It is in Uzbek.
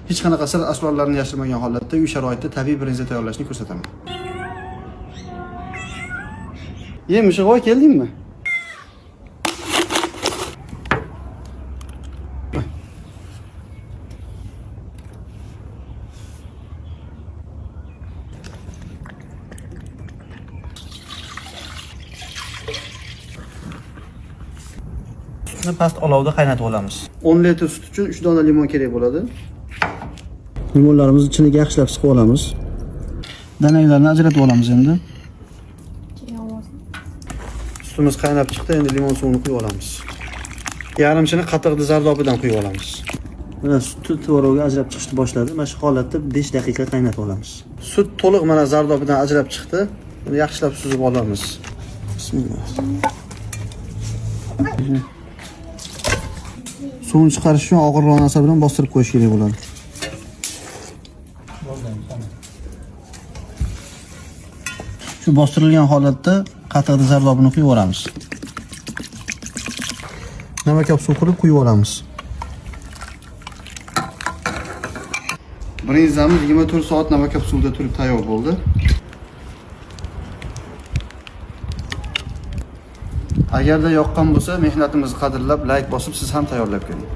hech qanaqa sir asrorlarni yashirmagan holatda uy sharoitida tabiiy brinza tayyorlashni ko'rsataman. Mushug'voy, keldingmi? Sutni past olovda qaynatib olamiz. 10 litr sut uchun 3 dona limon kerak bo'ladi. Limonlarimizni ichini yaxshilab siqib olamiz. Dananglarni ajratib olamiz endi. Sutimiz qaynab chiqdi, endi limon suvini quyib olamiz. Yarimchini qatiqni zardobidan quyib olamiz. Mana sutni tvorog'i ajrab chiqishni boshladi. Mana shu holatda 5 daqiqa qaynatib olamiz. Sut to'liq mana zardobidan ajrab chiqdi. Buni yaxshilab suzib olamiz. Bismillah. Suvni chiqarish uchun og'irroq narsa bilan bostirib qo'yish kerak bo'ladi. Shu bostirilgan holatda qatiqni zardobini quyib olamiz. Namakob suv qilib quyib olamiz. Brinzamiz 24 soat namakob suvda turib tayyor bo'ldi. Agarda yoqqan bo'lsa, mehnatimizni qadrlab, like bosib, siz ham tayyorlab ko'ring.